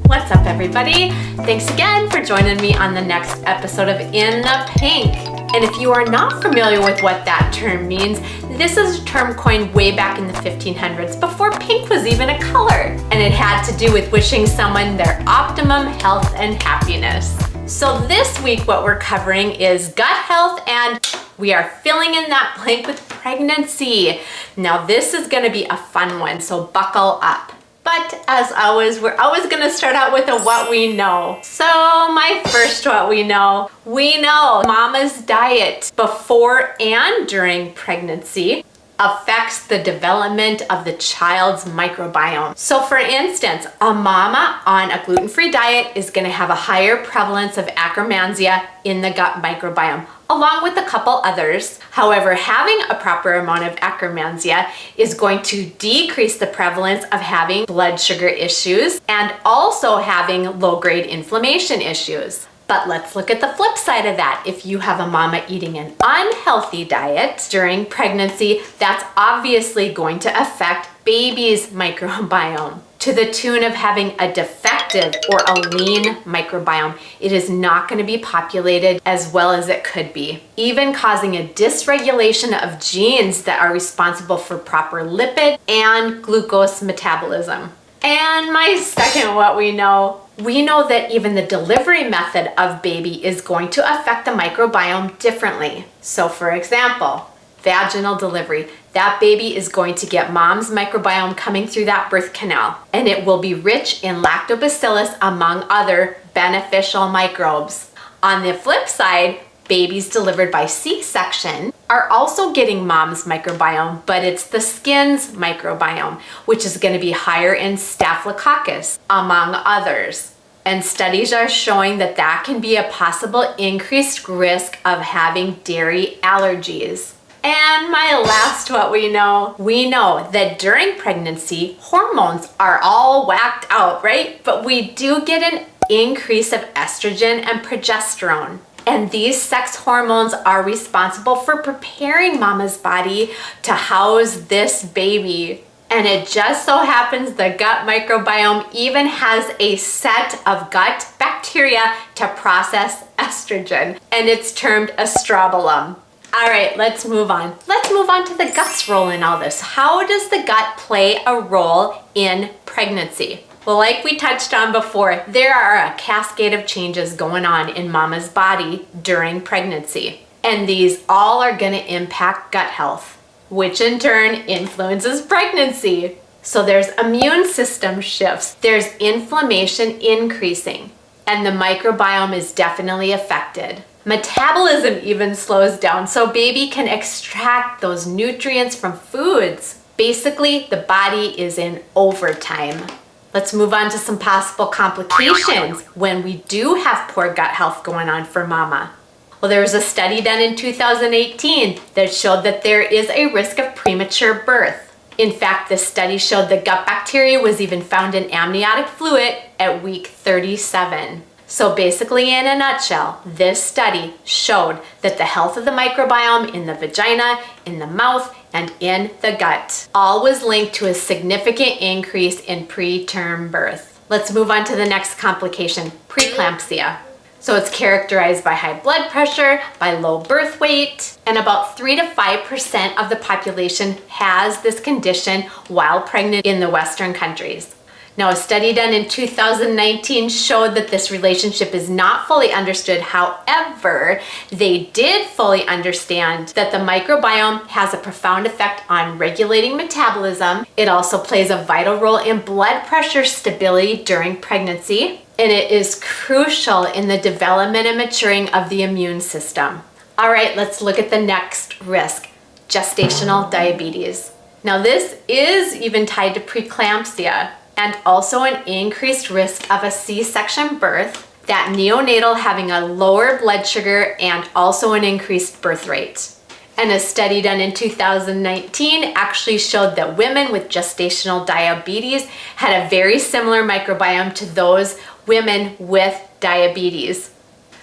What's up, everybody? Thanks again for joining me on the next episode of In the Pink. And if you are not familiar with what that term means, this is a term coined way back in the 1500s, before pink was even a color. And it had to do with wishing someone their optimum health and happiness. So this week what we're covering is gut health, and we are filling in that blank with pregnancy. Now this is gonna be a fun one, so buckle up. But as always, we're always gonna start out with a what we know. So my first what we know mama's diet before and during pregnancy affects the development of the child's microbiome. So for instance, a mama on a gluten-free diet is gonna have a higher prevalence of Akkermansia in the gut microbiome, along with a couple others. However, having a proper amount of Akkermansia is going to decrease the prevalence of having blood sugar issues and also having low-grade inflammation issues. But let's look at the flip side of that. If you have a mama eating an unhealthy diet during pregnancy, that's obviously going to affect baby's microbiome to the tune of having a defective or a lean microbiome. It is not going to be populated as well as it could be, even causing a dysregulation of genes that are responsible for proper lipid and glucose metabolism. And my second what we know that even the delivery method of baby is going to affect the microbiome differently. So for example, vaginal delivery, that baby is going to get mom's microbiome coming through that birth canal, and it will be rich in lactobacillus among other beneficial microbes. On the flip side, babies delivered by C-section are also getting mom's microbiome, but it's the skin's microbiome, which is going to be higher in Staphylococcus, among others. And studies are showing that that can be a possible increased risk of having dairy allergies. And my last what we know that during pregnancy, hormones are all whacked out, right? But we do get an increase of estrogen and progesterone. And these sex hormones are responsible for preparing mama's body to house this baby. And it just so happens the gut microbiome even has a set of gut bacteria to process estrogen, and it's termed estrobolome. All right, let's move on. Let's move on to the gut's role in all this. How does the gut play a role in pregnancy? Well, like we touched on before, there are a cascade of changes going on in mama's body during pregnancy. And these all are gonna impact gut health, which in turn influences pregnancy. So there's immune system shifts, there's inflammation increasing, and the microbiome is definitely affected. Metabolism even slows down, so baby can extract those nutrients from foods. Basically, the body is in overtime. Let's move on to some possible complications when we do have poor gut health going on for mama. Well, there was a study done in 2018 that showed that there is a risk of premature birth. In fact, this study showed that gut bacteria was even found in amniotic fluid at week 37. So basically, in a nutshell, this study showed that the health of the microbiome in the vagina, in the mouth, and in the gut all was linked to a significant increase in preterm birth. Let's move on to the next complication, preeclampsia. So it's characterized by high blood pressure, by low birth weight, and about 3 to 5% of the population has this condition while pregnant in the Western countries. Now, a study done in 2019 showed that this relationship is not fully understood. However, they did fully understand that the microbiome has a profound effect on regulating metabolism. It also plays a vital role in blood pressure stability during pregnancy, and it is crucial in the development and maturing of the immune system. All right, let's look at the next risk, gestational diabetes. Now, this is even tied to preeclampsia, and also an increased risk of a C-section birth, that neonatal having a lower blood sugar and also an increased birth rate. And a study done in 2019 actually showed that women with gestational diabetes had a very similar microbiome to those women with diabetes.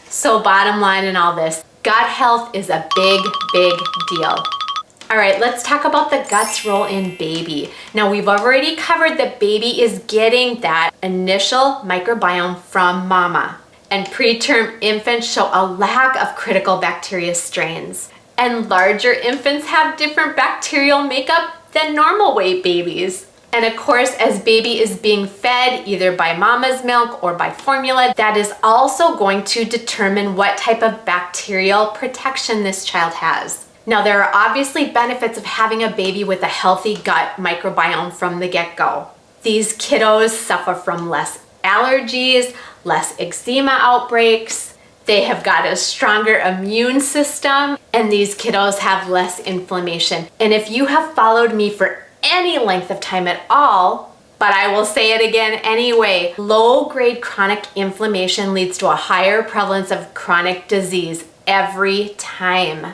So bottom line in all this, gut health is a big, big deal. All right, let's talk about the gut's role in baby. Now, we've already covered that baby is getting that initial microbiome from mama. And preterm infants show a lack of critical bacteria strains. And larger infants have different bacterial makeup than normal weight babies. And of course, as baby is being fed either by mama's milk or by formula, that is also going to determine what type of bacterial protection this child has. Now, there are obviously benefits of having a baby with a healthy gut microbiome from the get-go. These kiddos suffer from less allergies, less eczema outbreaks. They have got a stronger immune system, and these kiddos have less inflammation. And if you have followed me for any length of time at all, but I will say it again anyway, low-grade chronic inflammation leads to a higher prevalence of chronic disease every time.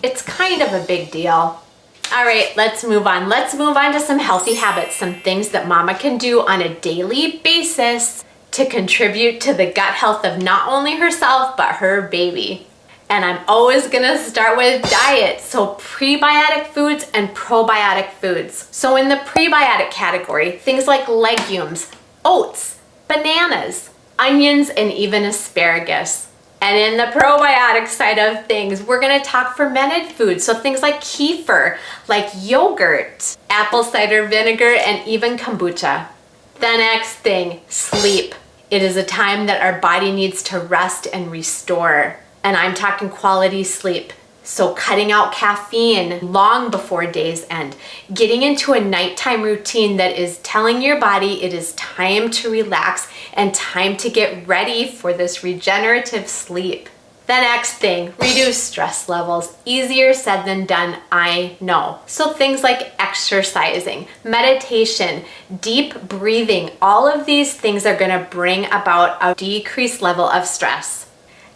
It's kind of a big deal. All right, let's move on. Let's move on to some healthy habits, some things that mama can do on a daily basis to contribute to the gut health of not only herself, but her baby. And I'm always gonna start with diet. So prebiotic foods and probiotic foods. So in the prebiotic category, things like legumes, oats, bananas, onions, and even asparagus. And in the probiotic side of things, we're gonna talk fermented foods. So things like kefir, like yogurt, apple cider vinegar, and even kombucha. The next thing, sleep. It is a time that our body needs to rest and restore. And I'm talking quality sleep. So cutting out caffeine long before day's end, getting into a nighttime routine that is telling your body it is time to relax and time to get ready for this regenerative sleep. The next thing, reduce stress levels. Easier said than done, I know. So things like exercising, meditation, deep breathing, all of these things are gonna bring about a decreased level of stress.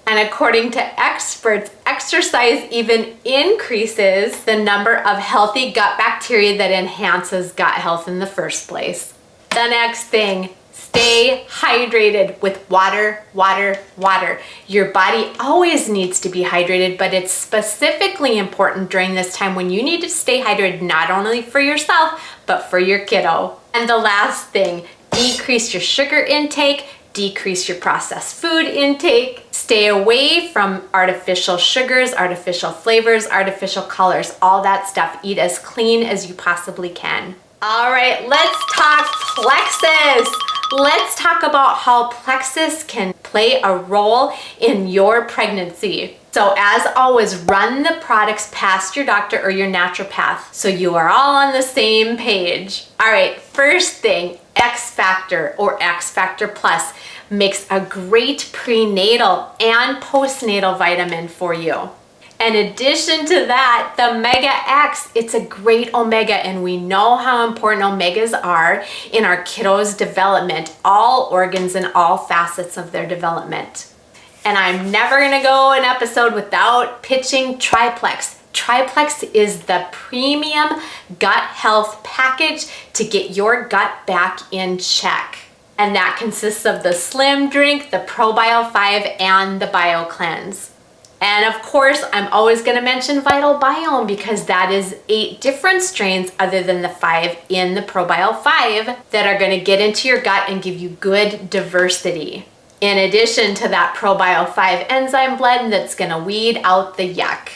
And according to experts, exercise even increases the number of healthy gut bacteria that enhances gut health in the first place. The next thing, stay hydrated with water, water, water. Your body always needs to be hydrated, but it's specifically important during this time when you need to stay hydrated not only for yourself, but for your kiddo. And the last thing, decrease your sugar intake, decrease your processed food intake, stay away from artificial sugars, artificial flavors, artificial colors, all that stuff. Eat as clean as you possibly can. All right, let's talk plexus. Let's talk about how plexus can play a role in your pregnancy. So as always, run the products past your doctor or your naturopath so you are all on the same page. All right, first thing, X Factor or X Factor Plus makes a great prenatal and postnatal vitamin for you. In addition to that, the Omega X, it's a great omega, and we know how important omegas are in our kiddos' development, all organs and all facets of their development. And I'm never gonna go an episode without pitching TRIPLEX. TRIPLEX is the premium gut health package to get your gut back in check. And that consists of the Slim Drink, the ProBio 5, and the Bio Cleanse. And of course, I'm always gonna mention VITALBIOME because that is 8 different strains other than the 5 in the ProBio 5 that are gonna get into your gut and give you good diversity. In addition to that ProBio 5 enzyme blend that's gonna weed out the yuck.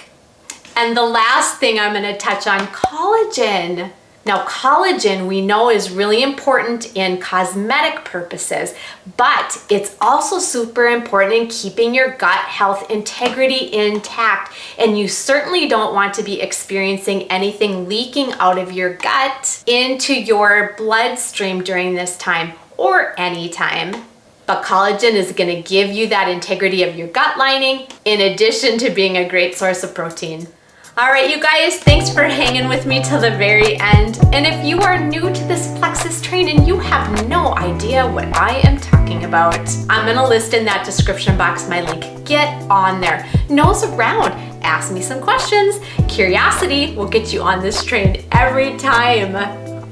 And the last thing I'm gonna touch on, collagen. Now, collagen we know is really important in cosmetic purposes, but it's also super important in keeping your gut health integrity intact. And you certainly don't want to be experiencing anything leaking out of your gut into your bloodstream during this time or any time. But collagen is gonna give you that integrity of your gut lining in addition to being a great source of protein. All right, you guys, thanks for hanging with me till the very end. And if you are new to this plexus train and you have no idea what I am talking about, I'm gonna list in that description box my link. Get on there. Nose around, ask me some questions. Curiosity will get you on this train every time.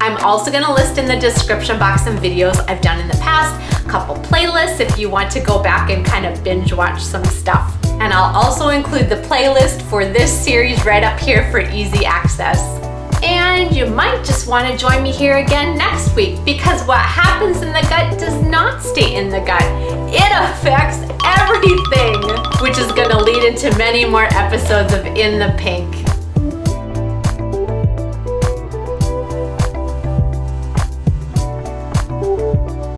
I'm also gonna list in the description box some videos I've done in the past, a couple playlists if you want to go back and kind of binge watch some stuff. And I'll also include the playlist for this series right up here for easy access. And you might just want to join me here again next week, because what happens in the gut does not stay in the gut. It affects everything, which is going to lead into many more episodes of In the Pink.